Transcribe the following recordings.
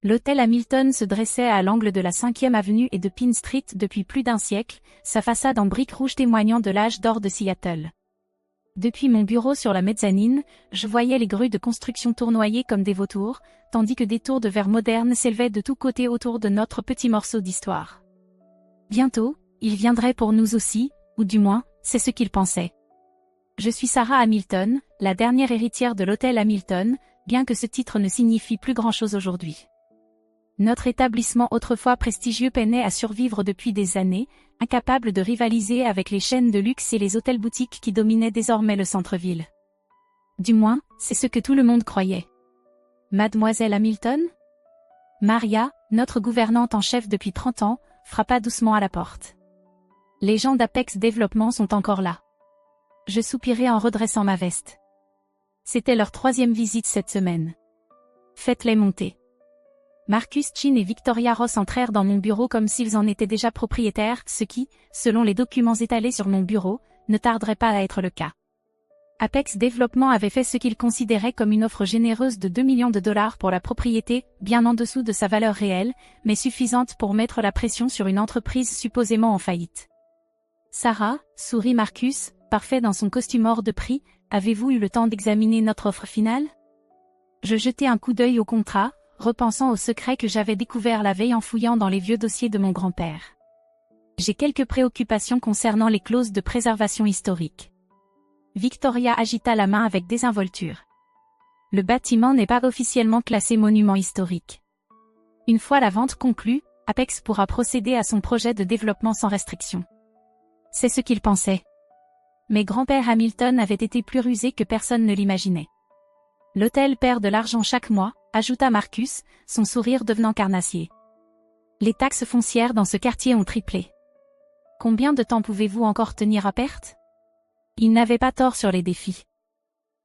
L'hôtel Hamilton se dressait à l'angle de la 5e avenue et de Pine Street depuis plus d'un siècle, sa façade en briques rouges témoignant de l'âge d'or de Seattle. Depuis mon bureau sur la mezzanine, je voyais les grues de construction tournoyer comme des vautours, tandis que des tours de verre modernes s'élevaient de tous côtés autour de notre petit morceau d'histoire. Bientôt, il viendrait pour nous aussi, ou du moins, c'est ce qu'il pensait. Je suis Sarah Hamilton, la dernière héritière de l'hôtel Hamilton, bien que ce titre ne signifie plus grand-chose aujourd'hui. Notre établissement autrefois prestigieux peinait à survivre depuis des années, incapable de rivaliser avec les chaînes de luxe et les hôtels-boutiques qui dominaient désormais le centre-ville. Du moins, c'est ce que tout le monde croyait. Mademoiselle Hamilton ? Maria, notre gouvernante en chef depuis 30 ans, frappa doucement à la porte. Les gens d'Apex Développement sont encore là. Je soupirai en redressant ma veste. C'était leur 3e visite cette semaine. Faites-les monter. Marcus Chin et Victoria Ross entrèrent dans mon bureau comme s'ils en étaient déjà propriétaires, ce qui, selon les documents étalés sur mon bureau, ne tarderait pas à être le cas. Apex Développement avait fait ce qu'il considérait comme une offre généreuse de 2 millions de dollars pour la propriété, bien en dessous de sa valeur réelle, mais suffisante pour mettre la pression sur une entreprise supposément en faillite. Sarah, sourit Marcus, parfait dans son costume hors de prix, avez-vous eu le temps d'examiner notre offre finale ? Je jetai un coup d'œil au contrat, repensant au secret que j'avais découvert la veille en fouillant dans les vieux dossiers de mon grand-père. J'ai quelques préoccupations concernant les clauses de préservation historique. Victoria agita la main avec désinvolture. Le bâtiment n'est pas officiellement classé monument historique. Une fois la vente conclue, Apex pourra procéder à son projet de développement sans restriction. C'est ce qu'il pensait. Mais grand-père Hamilton avait été plus rusé que personne ne l'imaginait. L'hôtel perd de l'argent chaque mois, ajouta Marcus, son sourire devenant carnassier. Les taxes foncières dans ce quartier ont triplé. Combien de temps pouvez-vous encore tenir à perte ? Il n'avait pas tort sur les défis.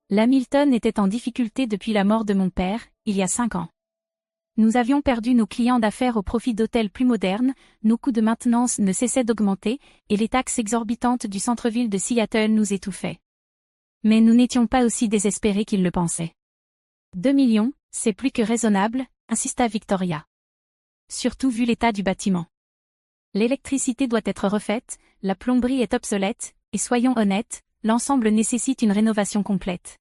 L'Hamilton était en difficulté depuis la mort de mon père, il y a 5 ans. Nous avions perdu nos clients d'affaires au profit d'hôtels plus modernes, nos coûts de maintenance ne cessaient d'augmenter, et les taxes exorbitantes du centre-ville de Seattle nous étouffaient. Mais nous n'étions pas aussi désespérés qu'ils le pensaient. 2 millions, c'est plus que raisonnable, insista Victoria. Surtout vu l'état du bâtiment. L'électricité doit être refaite, la plomberie est obsolète, et soyons honnêtes, l'ensemble nécessite une rénovation complète.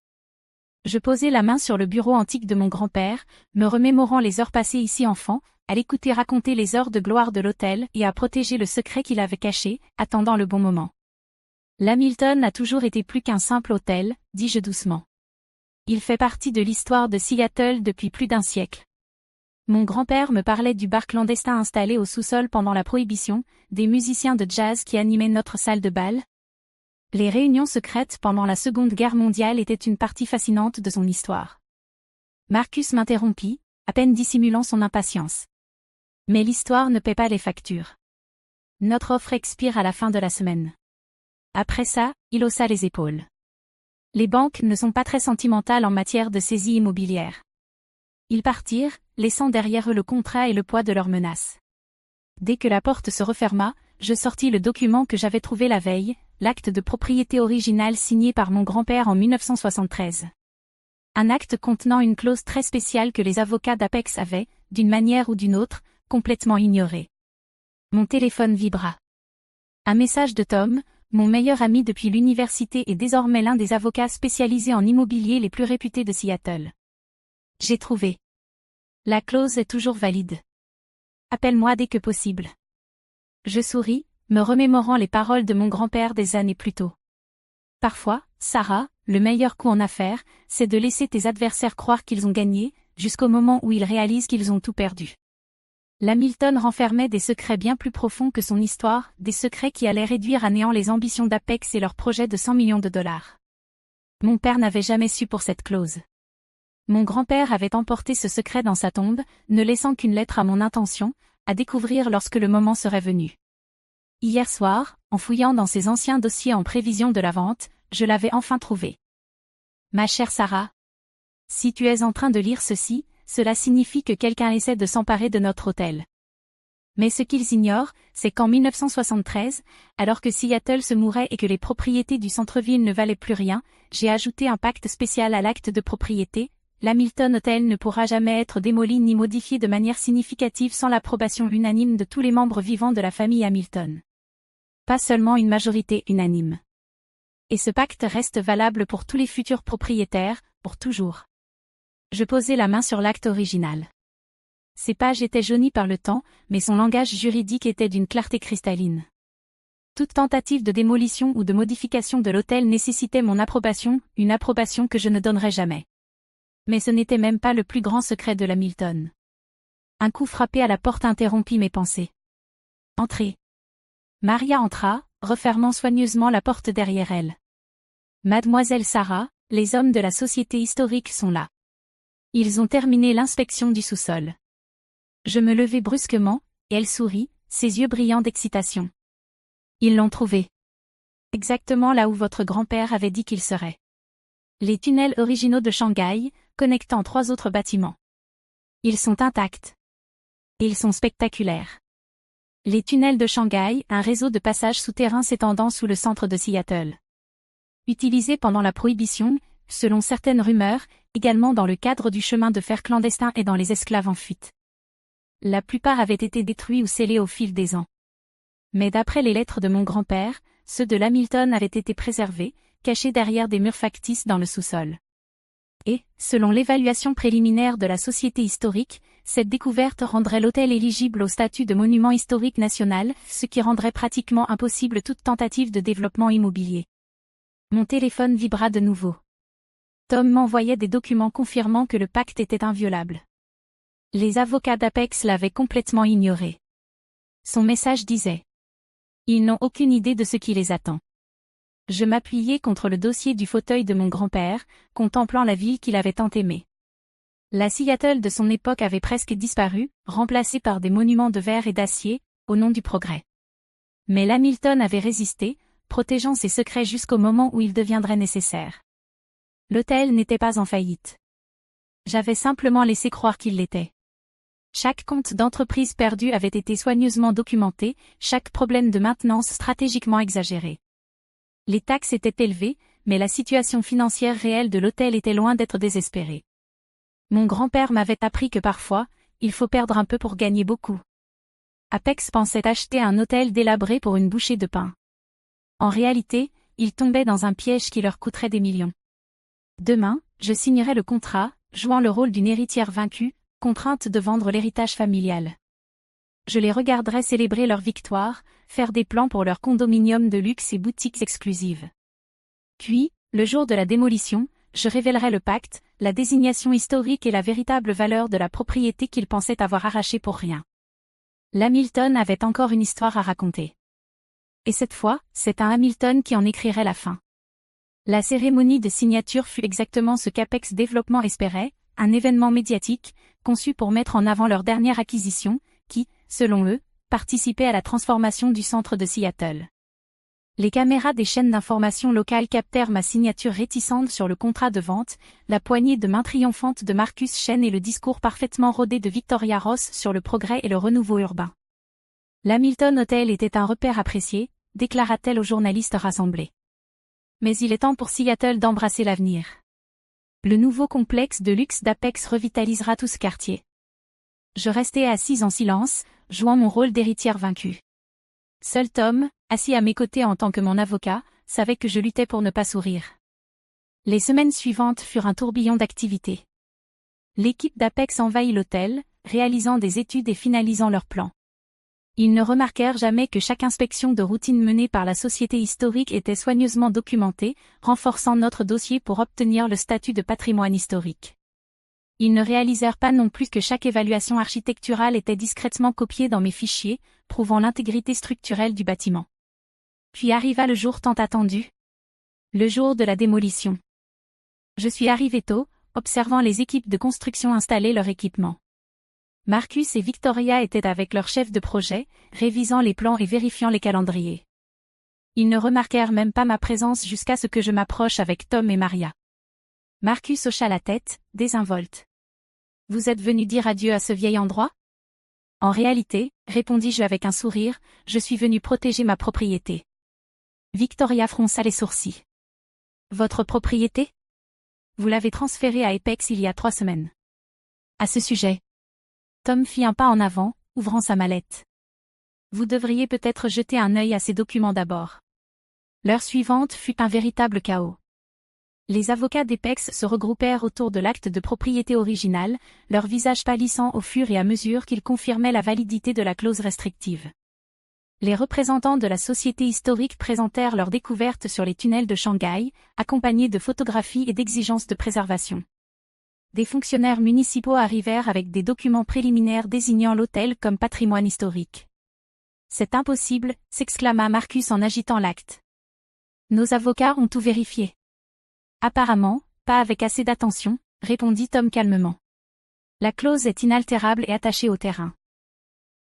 Je posai la main sur le bureau antique de mon grand-père, me remémorant les heures passées ici enfant, à l'écouter raconter les heures de gloire de l'hôtel et à protéger le secret qu'il avait caché, attendant le bon moment. L'Hamilton a toujours été plus qu'un simple hôtel, dis-je doucement. Il fait partie de l'histoire de Seattle depuis plus d'un siècle. Mon grand-père me parlait du bar clandestin installé au sous-sol pendant la Prohibition, des musiciens de jazz qui animaient notre salle de bal. Les réunions secrètes pendant la Seconde Guerre mondiale étaient une partie fascinante de son histoire. Marcus m'interrompit, à peine dissimulant son impatience. Mais l'histoire ne paie pas les factures. Notre offre expire à la fin de la semaine. Après ça, il haussa les épaules. Les banques ne sont pas très sentimentales en matière de saisie immobilière. Ils partirent, laissant derrière eux le contrat et le poids de leurs menaces. Dès que la porte se referma, je sortis le document que j'avais trouvé la veille, l'acte de propriété original signé par mon grand-père en 1973. Un acte contenant une clause très spéciale que les avocats d'Apex avaient, d'une manière ou d'une autre, complètement ignorée. Mon téléphone vibra. Un message de Tom, mon meilleur ami depuis l'université et désormais l'un des avocats spécialisés en immobilier les plus réputés de Seattle. J'ai trouvé. La clause est toujours valide. Appelle-moi dès que possible. Je souris, me remémorant les paroles de mon grand-père des années plus tôt. Parfois, Sarah, le meilleur coup en affaires, c'est de laisser tes adversaires croire qu'ils ont gagné, jusqu'au moment où ils réalisent qu'ils ont tout perdu. L'Hamilton renfermait des secrets bien plus profonds que son histoire, des secrets qui allaient réduire à néant les ambitions d'Apex et leur projet de 100 millions de dollars. Mon père n'avait jamais su pour cette clause. Mon grand-père avait emporté ce secret dans sa tombe, ne laissant qu'une lettre à mon intention, à découvrir lorsque le moment serait venu. Hier soir, en fouillant dans ses anciens dossiers en prévision de la vente, je l'avais enfin trouvé. Ma chère Sarah, si tu es en train de lire ceci, cela signifie que quelqu'un essaie de s'emparer de notre hôtel. Mais ce qu'ils ignorent, c'est qu'en 1973, alors que Seattle se mourait et que les propriétés du centre-ville ne valaient plus rien, j'ai ajouté un pacte spécial à l'acte de propriété, l'Hamilton Hotel ne pourra jamais être démoli ni modifié de manière significative sans l'approbation unanime de tous les membres vivants de la famille Hamilton. Pas seulement une majorité unanime. Et ce pacte reste valable pour tous les futurs propriétaires, pour toujours. Je posai la main sur l'acte original. Ses pages étaient jaunies par le temps, mais son langage juridique était d'une clarté cristalline. Toute tentative de démolition ou de modification de l'hôtel nécessitait mon approbation, une approbation que je ne donnerais jamais. Mais ce n'était même pas le plus grand secret de l'Hamilton. Un coup frappé à la porte interrompit mes pensées. Entrez. Maria entra, refermant soigneusement la porte derrière elle. Mademoiselle Sarah, les hommes de la société historique sont là. Ils ont terminé l'inspection du sous-sol. Je me levai brusquement, et elle sourit, ses yeux brillants d'excitation. Ils l'ont trouvé. Exactement là où votre grand-père avait dit qu'il serait. Les tunnels originaux de Shanghai, connectant 3 autres bâtiments. Ils sont intacts. Et ils sont spectaculaires. Les tunnels de Shanghai, un réseau de passages souterrains s'étendant sous le centre de Seattle. Utilisé pendant la Prohibition, selon certaines rumeurs, également dans le cadre du chemin de fer clandestin et dans les esclaves en fuite. La plupart avaient été détruits ou scellés au fil des ans. Mais d'après les lettres de mon grand-père, ceux de l'Hamilton avaient été préservés, cachés derrière des murs factices dans le sous-sol. Et, selon l'évaluation préliminaire de la Société historique, cette découverte rendrait l'hôtel éligible au statut de monument historique national, ce qui rendrait pratiquement impossible toute tentative de développement immobilier. Mon téléphone vibra de nouveau. Tom m'envoyait des documents confirmant que le pacte était inviolable. Les avocats d'Apex l'avaient complètement ignoré. Son message disait: ils n'ont aucune idée de ce qui les attend. Je m'appuyai contre le dossier du fauteuil de mon grand-père, contemplant la ville qu'il avait tant aimée. La Seattle de son époque avait presque disparu, remplacée par des monuments de verre et d'acier, au nom du progrès. Mais l'Hamilton avait résisté, protégeant ses secrets jusqu'au moment où ils deviendraient nécessaires. L'hôtel n'était pas en faillite. J'avais simplement laissé croire qu'il l'était. Chaque compte d'entreprise perdu avait été soigneusement documenté, chaque problème de maintenance stratégiquement exagéré. Les taxes étaient élevées, mais la situation financière réelle de l'hôtel était loin d'être désespérée. Mon grand-père m'avait appris que parfois, il faut perdre un peu pour gagner beaucoup. Apex pensait acheter un hôtel délabré pour une bouchée de pain. En réalité, ils tombaient dans un piège qui leur coûterait des millions. Demain, je signerai le contrat, jouant le rôle d'une héritière vaincue, contrainte de vendre l'héritage familial. Je les regarderai célébrer leur victoire, faire des plans pour leur condominium de luxe et boutiques exclusives. Puis, le jour de la démolition, je révélerai le pacte, la désignation historique et la véritable valeur de la propriété qu'ils pensaient avoir arrachée pour rien. L'Hamilton avait encore une histoire à raconter. Et cette fois, c'est un Hamilton qui en écrirait la fin. La cérémonie de signature fut exactement ce qu'Apex Développement espérait, un événement médiatique, conçu pour mettre en avant leur dernière acquisition, qui, selon eux, participait à la transformation du centre de Seattle. Les caméras des chaînes d'information locales captèrent ma signature réticente sur le contrat de vente, la poignée de main triomphante de Marcus Chen et le discours parfaitement rodé de Victoria Ross sur le progrès et le renouveau urbain. L'Hamilton Hotel était un repère apprécié, déclara-t-elle aux journalistes rassemblés. Mais il est temps pour Seattle d'embrasser l'avenir. Le nouveau complexe de luxe d'Apex revitalisera tout ce quartier. Je restai assise en silence, jouant mon rôle d'héritière vaincue. Seul Tom, assis à mes côtés en tant que mon avocat, savait que je luttais pour ne pas sourire. Les semaines suivantes furent un tourbillon d'activités. L'équipe d'Apex envahit l'hôtel, réalisant des études et finalisant leurs plans. Ils ne remarquèrent jamais que chaque inspection de routine menée par la société historique était soigneusement documentée, renforçant notre dossier pour obtenir le statut de patrimoine historique. Ils ne réalisèrent pas non plus que chaque évaluation architecturale était discrètement copiée dans mes fichiers, prouvant l'intégrité structurelle du bâtiment. Puis arriva le jour tant attendu. Le jour de la démolition. Je suis arrivé tôt, observant les équipes de construction installer leur équipement. Marcus et Victoria étaient avec leur chef de projet, révisant les plans et vérifiant les calendriers. Ils ne remarquèrent même pas ma présence jusqu'à ce que je m'approche avec Tom et Maria. Marcus hocha la tête, désinvolte. « Vous êtes venu dire adieu à ce vieil endroit ? » « En réalité, répondis-je avec un sourire, je suis venu protéger ma propriété. » Victoria fronça les sourcils. « Votre propriété ? Vous l'avez transféré à Apex il y a 3 semaines. À ce sujet, Tom fit un pas en avant, ouvrant sa mallette. Vous devriez peut-être jeter un œil à ces documents d'abord. L'heure suivante fut un véritable chaos. Les avocats d'Apex se regroupèrent autour de l'acte de propriété original, leur visage pâlissant au fur et à mesure qu'ils confirmaient la validité de la clause restrictive. Les représentants de la société historique présentèrent leurs découvertes sur les tunnels de Shanghai, accompagnés de photographies et d'exigences de préservation. Des fonctionnaires municipaux arrivèrent avec des documents préliminaires désignant l'hôtel comme patrimoine historique. « C'est impossible », s'exclama Marcus en agitant l'acte. « Nos avocats ont tout vérifié. » « Apparemment, pas avec assez d'attention », répondit Tom calmement. « La clause est inaltérable et attachée au terrain.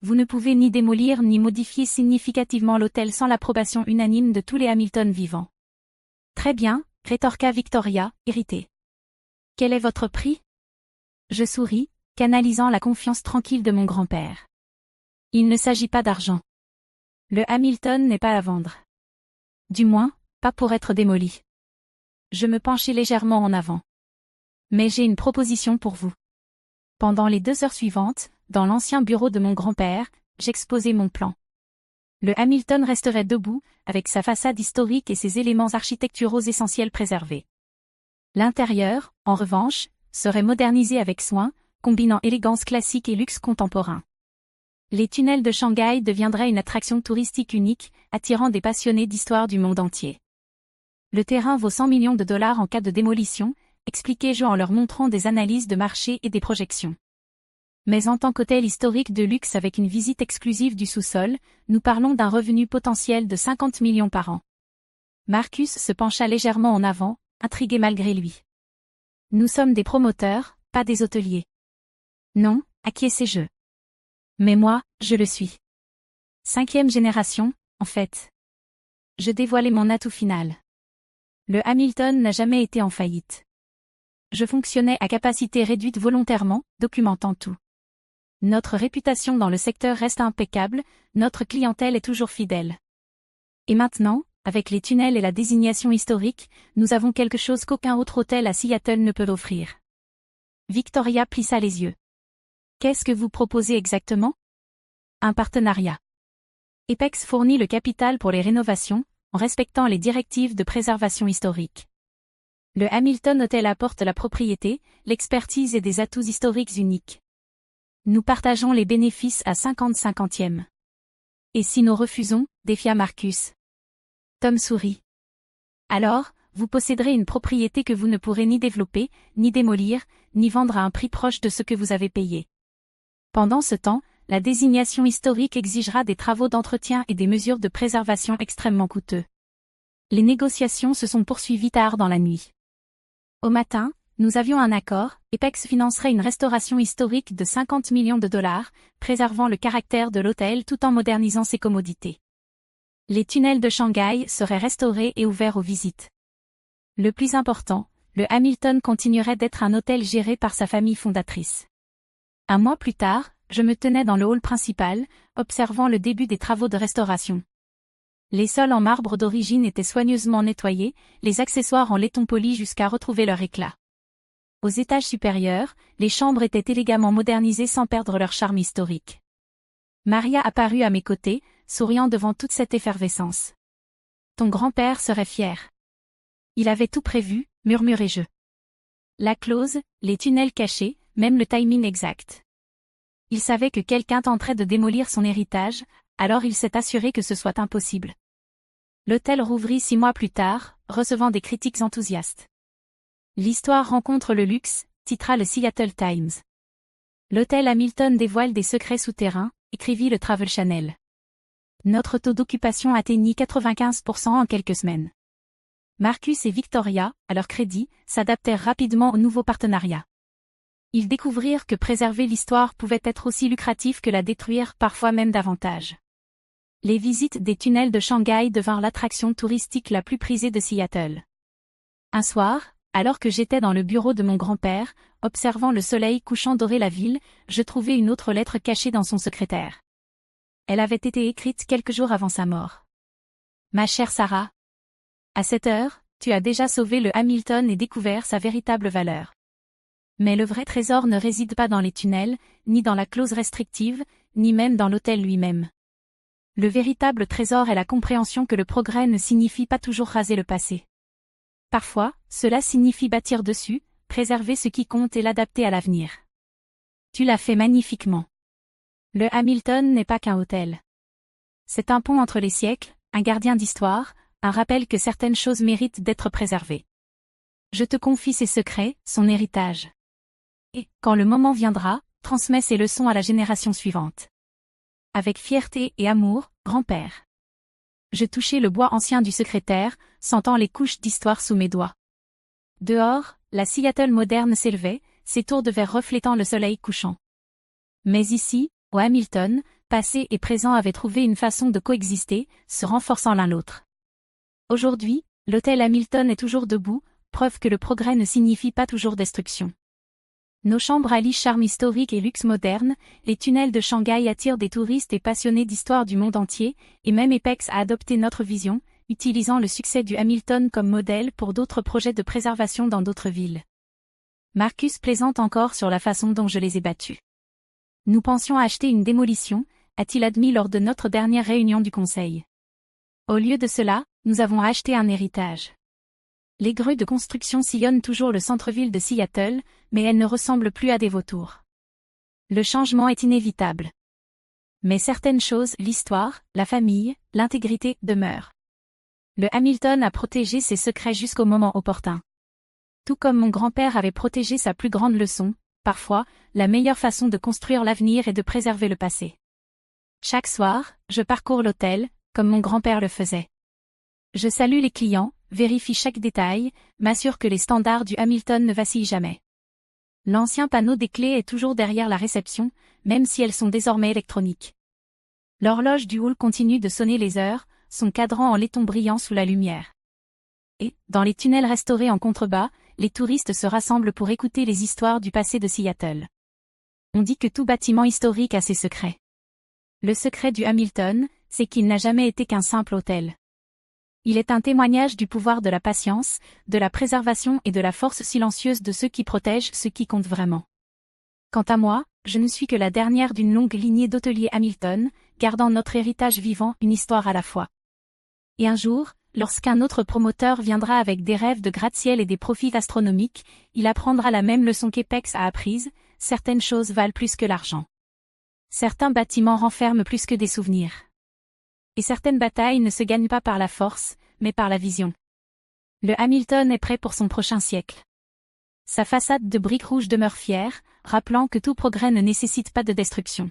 Vous ne pouvez ni démolir ni modifier significativement l'hôtel sans l'approbation unanime de tous les Hamilton vivants. »« Très bien », rétorqua Victoria, irritée. « Quel est votre prix ?» Je souris, canalisant la confiance tranquille de mon grand-père. « Il ne s'agit pas d'argent. Le Hamilton n'est pas à vendre. Du moins, pas pour être démoli. » Je me penchai légèrement en avant. Mais j'ai une proposition pour vous. Pendant les 2 heures suivantes, dans l'ancien bureau de mon grand-père, j'exposai mon plan. Le Hamilton resterait debout, avec sa façade historique et ses éléments architecturaux essentiels préservés. L'intérieur, en revanche, serait modernisé avec soin, combinant élégance classique et luxe contemporain. Les tunnels de Shanghai deviendraient une attraction touristique unique, attirant des passionnés d'histoire du monde entier. Le terrain vaut 100 millions de dollars en cas de démolition, expliquai-je en leur montrant des analyses de marché et des projections. Mais en tant qu'hôtel historique de luxe avec une visite exclusive du sous-sol, nous parlons d'un revenu potentiel de 50 millions par an. Marcus se pencha légèrement en avant, intrigué malgré lui. Nous sommes des promoteurs, pas des hôteliers. Non, acquiesçai-je. Mais moi, je le suis. 5e génération, en fait. Je dévoilai mon atout final. Le Hamilton n'a jamais été en faillite. Je fonctionnais à capacité réduite volontairement, documentant tout. Notre réputation dans le secteur reste impeccable, notre clientèle est toujours fidèle. Et maintenant, avec les tunnels et la désignation historique, nous avons quelque chose qu'aucun autre hôtel à Seattle ne peut offrir. Victoria plissa les yeux. Qu'est-ce que vous proposez exactement ? Un partenariat. Apex fournit le capital pour les rénovations, en respectant les directives de préservation historique. Le Hamilton Hotel apporte la propriété, l'expertise et des atouts historiques uniques. Nous partageons les bénéfices à 50-50e. Et si nous refusons, défia Marcus. Tom sourit. Alors, vous posséderez une propriété que vous ne pourrez ni développer, ni démolir, ni vendre à un prix proche de ce que vous avez payé. Pendant ce temps, la désignation historique exigera des travaux d'entretien et des mesures de préservation extrêmement coûteux. Les négociations se sont poursuivies tard dans la nuit. Au matin, nous avions un accord, Apex financerait une restauration historique de 50 millions de dollars, préservant le caractère de l'hôtel tout en modernisant ses commodités. Les tunnels de Shanghai seraient restaurés et ouverts aux visites. Le plus important, le Hamilton continuerait d'être un hôtel géré par sa famille fondatrice. Un mois plus tard, je me tenais dans le hall principal, observant le début des travaux de restauration. Les sols en marbre d'origine étaient soigneusement nettoyés, les accessoires en laiton poli jusqu'à retrouver leur éclat. Aux étages supérieurs, les chambres étaient élégamment modernisées sans perdre leur charme historique. Maria apparut à mes côtés, souriant devant toute cette effervescence. « Ton grand-père serait fier. » Il avait tout prévu, murmurai-je. La clause, les tunnels cachés, même le timing exact. Il savait que quelqu'un tenterait de démolir son héritage, alors il s'est assuré que ce soit impossible. L'hôtel rouvrit 6 mois plus tard, recevant des critiques enthousiastes. L'histoire rencontre le luxe, titra le Seattle Times. L'hôtel Hamilton dévoile des secrets souterrains, écrivit le Travel Channel. Notre taux d'occupation atteignit 95% en quelques semaines. Marcus et Victoria, à leur crédit, s'adaptèrent rapidement au nouveau partenariat. Ils découvrirent que préserver l'histoire pouvait être aussi lucratif que la détruire, parfois même davantage. Les visites des tunnels de Shanghai devinrent l'attraction touristique la plus prisée de Seattle. Un soir, alors que j'étais dans le bureau de mon grand-père, observant le soleil couchant dorer la ville, je trouvai une autre lettre cachée dans son secrétaire. Elle avait été écrite quelques jours avant sa mort. Ma chère Sarah, à cette heure, tu as déjà sauvé le Hamilton et découvert sa véritable valeur. Mais le vrai trésor ne réside pas dans les tunnels, ni dans la clause restrictive, ni même dans l'hôtel lui-même. Le véritable trésor est la compréhension que le progrès ne signifie pas toujours raser le passé. Parfois, cela signifie bâtir dessus, préserver ce qui compte et l'adapter à l'avenir. Tu l'as fait magnifiquement. Le Hamilton n'est pas qu'un hôtel. C'est un pont entre les siècles, un gardien d'histoire, un rappel que certaines choses méritent d'être préservées. Je te confie ses secrets, son héritage. Et, quand le moment viendra, transmets ces leçons à la génération suivante. Avec fierté et amour, grand-père. Je touchais le bois ancien du secrétaire, sentant les couches d'histoire sous mes doigts. Dehors, la Seattle moderne s'élevait, ses tours de verre reflétant le soleil couchant. Mais ici, au Hamilton, passé et présent avaient trouvé une façon de coexister, se renforçant l'un l'autre. Aujourd'hui, l'hôtel Hamilton est toujours debout, preuve que le progrès ne signifie pas toujours destruction. Nos chambres allient charme historique et luxe moderne, les tunnels de Shanghai attirent des touristes et passionnés d'histoire du monde entier, et même Apex a adopté notre vision, utilisant le succès du Hamilton comme modèle pour d'autres projets de préservation dans d'autres villes. Marcus plaisante encore sur la façon dont je les ai battus. Nous pensions acheter une démolition, a-t-il admis lors de notre dernière réunion du conseil. Au lieu de cela, nous avons acheté un héritage. Les grues de construction sillonnent toujours le centre-ville de Seattle, mais elles ne ressemblent plus à des vautours. Le changement est inévitable. Mais certaines choses, l'histoire, la famille, l'intégrité, demeurent. Le Hamilton a protégé ses secrets jusqu'au moment opportun. Tout comme mon grand-père avait protégé sa plus grande leçon, parfois, la meilleure façon de construire l'avenir est de préserver le passé. Chaque soir, je parcours l'hôtel, comme mon grand-père le faisait. Je salue les clients, vérifie chaque détail, m'assure que les standards du Hamilton ne vacillent jamais. L'ancien panneau des clés est toujours derrière la réception, même si elles sont désormais électroniques. L'horloge du hall continue de sonner les heures, son cadran en laiton brillant sous la lumière. Et, dans les tunnels restaurés en contrebas, les touristes se rassemblent pour écouter les histoires du passé de Seattle. On dit que tout bâtiment historique a ses secrets. Le secret du Hamilton, c'est qu'il n'a jamais été qu'un simple hôtel. Il est un témoignage du pouvoir de la patience, de la préservation et de la force silencieuse de ceux qui protègent ce qui compte vraiment. Quant à moi, je ne suis que la dernière d'une longue lignée d'hôteliers Hamilton, gardant notre héritage vivant, une histoire à la fois. Et un jour, lorsqu'un autre promoteur viendra avec des rêves de gratte-ciel et des profits astronomiques, il apprendra la même leçon qu'Apex a apprise, certaines choses valent plus que l'argent. Certains bâtiments renferment plus que des souvenirs. Et certaines batailles ne se gagnent pas par la force, mais par la vision. Le Hamilton est prêt pour son prochain siècle. Sa façade de briques rouges demeure fière, rappelant que tout progrès ne nécessite pas de destruction.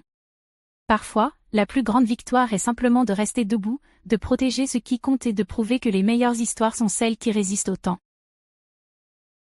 Parfois, la plus grande victoire est simplement de rester debout, de protéger ce qui compte et de prouver que les meilleures histoires sont celles qui résistent au temps.